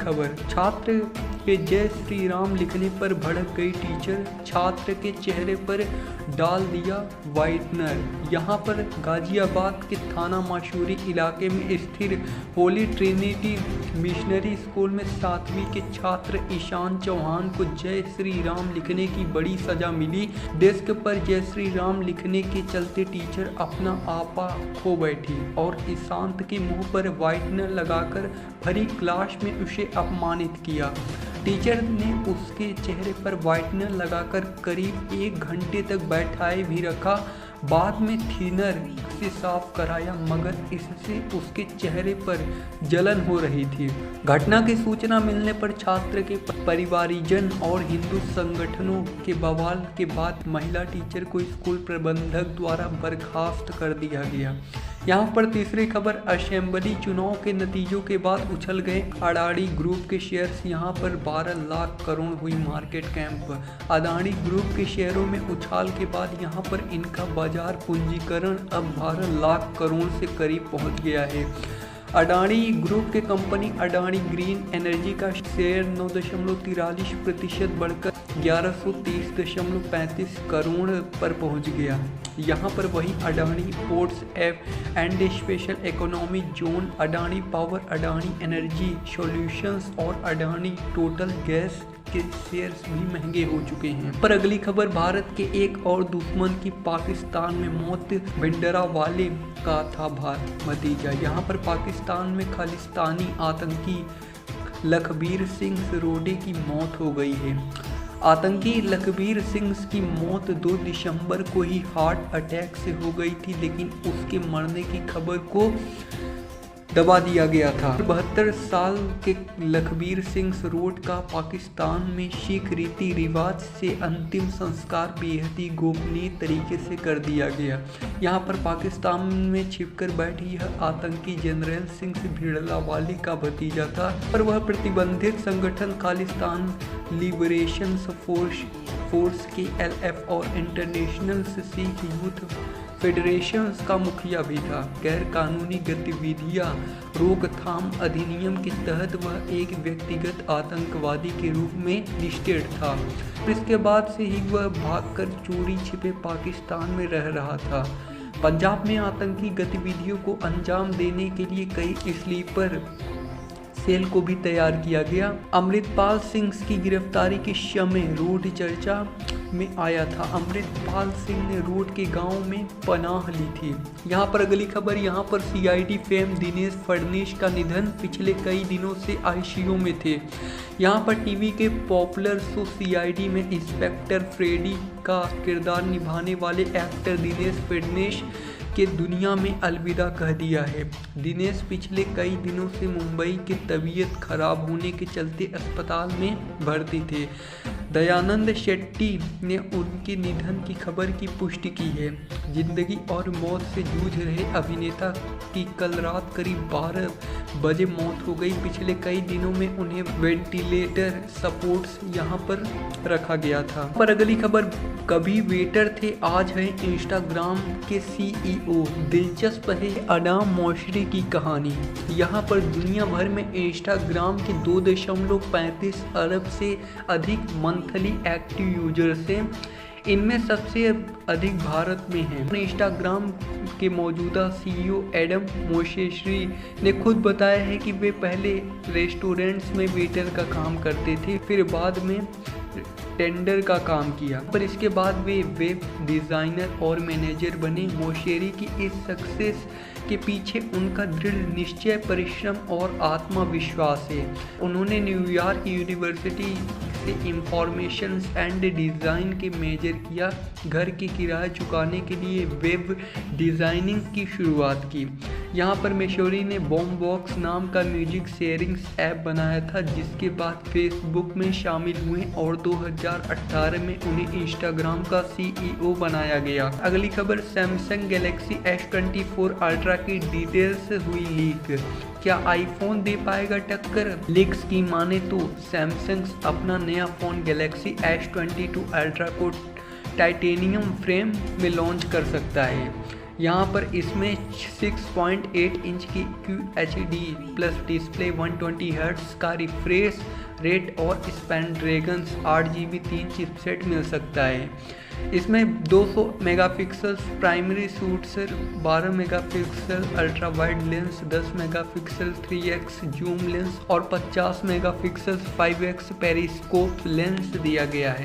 खबर, छात्र के जय श्री राम लिखने पर भड़क गई टीचर, छात्र के चेहरे पर डाल दिया व्हाइटनर। यहाँ पर गाजियाबाद के थाना माशूरी इलाके में स्थित होली ट्रिनिटी मिशनरी स्कूल में 7वीं के छात्र ईशान चौहान को जय श्री राम लिखने की बड़ी सजा मिली। डेस्क पर जय श्री राम लिखने के चलते टीचर अपना आपा खो बैठी और ईशांत के मुंह पर व्हाइटनर लगाकर भरी क्लास में उसे अपमानित किया। टीचर ने उसके चेहरे पर व्हाइटनर लगाकर करीब 1 घंटे तक बैठाए भी रखा। बाद में थिनर से साफ कराया, मगर इससे उसके चेहरे पर जलन हो रही थी। घटना की सूचना मिलने पर छात्र के परिवारीजन और हिंदू संगठनों के बवाल के बाद महिला टीचर को स्कूल प्रबंधक द्वारा बर्खास्त कर दिया गया। यहाँ पर तीसरी खबर, असेंबली चुनाव के नतीजों के बाद उछल गए अडानी ग्रुप के शेयर्स। यहाँ पर 12 लाख करोड़ हुई मार्केट कैंप। अडानी ग्रुप के शेयरों में उछाल के बाद यहाँ पर इनका बाजार पूंजीकरण अब 12 लाख करोड़ से करीब पहुँच गया है। अडानी ग्रुप के कंपनी अडानी ग्रीन एनर्जी का शेयर 9.43% बढ़कर 1130.35 करोड़ पर पहुंच गया। यहां पर वही Adani ports and special economy zone, Adani power, Adani energy solutions और अडानी टोटल गैस के शेयर्स भी महंगे हो चुके हैं। पर अगली खबर, भारत के एक और दुश्मन की पाकिस्तान में मौत, भिंडरावाले का था भतीजा। यहाँ पर पाकिस्तान में खालिस्तानी आतंकी लखबीर सिंह सरोडे की मौत हो गई है। आतंकी लखबीर सिंह की मौत 2 दिसंबर को ही हार्ट अटैक से हो गई थी, लेकिन उसके मरने की खबर को दबा दिया गया था। 72 साल के लखबीर सिंह सरोड का पाकिस्तान में सिख रीति रिवाज से अंतिम संस्कार बेहद ही गोपनीय तरीके से कर दिया गया। यहाँ पर पाकिस्तान में छिपकर बैठी यह आतंकी जनरल सिंह भिंडरावाले का भतीजा था, पर वह प्रतिबंधित संगठन खालिस्तान लिबरेशन फोर्स के LF और इंटरनेशनल सिख यूथ फेडरेशन का मुखिया भी था। गैर कानूनी गतिविधियां रोकथाम अधिनियम के तहत वह एक व्यक्तिगत आतंकवादी के रूप में लिस्टेड था। इसके बाद से ही वह भागकर चोरी छिपे पाकिस्तान में रह रहा था। पंजाब में आतंकी गतिविधियों को अंजाम देने के लिए कई स्लीपर सेल को भी तैयार किया गया। अमृतपाल सिंह की गिरफ्तारी के समय रोड चर्चा में आया था। अमृतपाल सिंह ने रोड के गांव में पनाह ली थी। यहाँ पर अगली खबर, यहाँ पर CID फेम दिनेश फडणवीस का निधन, पिछले कई दिनों से ICU में थे। यहाँ पर टीवी के पॉपुलर शो CID में इंस्पेक्टर फ्रेडी का किरदार निभाने वाले एक्टर दिनेश फडणवीस के दुनिया में अलविदा कह दिया है। दिनेश पिछले कई दिनों से मुंबई की तबीयत खराब होने के चलते अस्पताल में भर्ती थे। दयानंद शेट्टी ने उनके निधन की खबर की पुष्टि की है। जिंदगी और मौत से जूझ रहे अभिनेता की कल रात करीब 12 बजे मौत हो गई। पिछले कई दिनों में उन्हें वेंटिलेटर सपोर्ट्स यहाँ पर रखा गया था। पर अगली खबर, कभी वेटर थे आज है इंस्टाग्राम के CEO। दिलचस्प है अडाम मोशरी की कहानी। यहाँ पर दुनिया भर में इंस्टाग्राम के 2.35 अरब से अधिक मंथली एक्टिव यूजर्स हैं। इनमें सबसे अधिक भारत में हैं। इंस्टाग्राम के मौजूदा CEO एडम मोशेरी ने खुद बताया है कि वे पहले रेस्टोरेंट्स में वेटर का काम करते थे, फिर बाद में टेंडर का काम किया, पर इसके बाद वे वेब डिज़ाइनर और मैनेजर बने। मोशेरी की इस सक्सेस के पीछे उनका दृढ़ निश्चय, परिश्रम और आत्मविश्वास है। उन्होंने न्यूयॉर्क यूनिवर्सिटी से इंफॉर्मेशन एंड डिज़ाइन के मेजर किया। घर की किराया चुकाने के लिए वेब डिज़ाइनिंग की शुरुआत की। यहाँ पर मोशेरी ने बॉम्बॉक्स नाम का म्यूजिक शेयरिंग ऐप बनाया था, जिसके बाद फेसबुक में शामिल हुए और 2018 में उन्हें इंस्टाग्राम का CEO बनाया गया। अगली खबर, सैमसंग गैलेक्सी S24 अल्ट्रा की डिटेल्स हुई लीक। क्या आईफोन दे पाएगा टक्कर? लीक्स की माने तो सैमसंग अपना नया फ़ोन गैलेक्सी S22 अल्ट्रा को टाइटेनियम फ्रेम में लॉन्च कर सकता है। यहाँ पर इसमें 6.8 इंच की QHD प्लस डिस्प्ले, 120 हर्ट्ज का रिफ्रेश रेट और स्नैपड्रैगन 8GB 3 चिपसेट मिल सकता है। इसमें 200 megapixel primary shooter, 12 megapixel ultra wide lens, 10 megapixel 3x zoom lens और 50 मेगापिक्सल 5x पेरिस्कोप लेंस दिया गया है।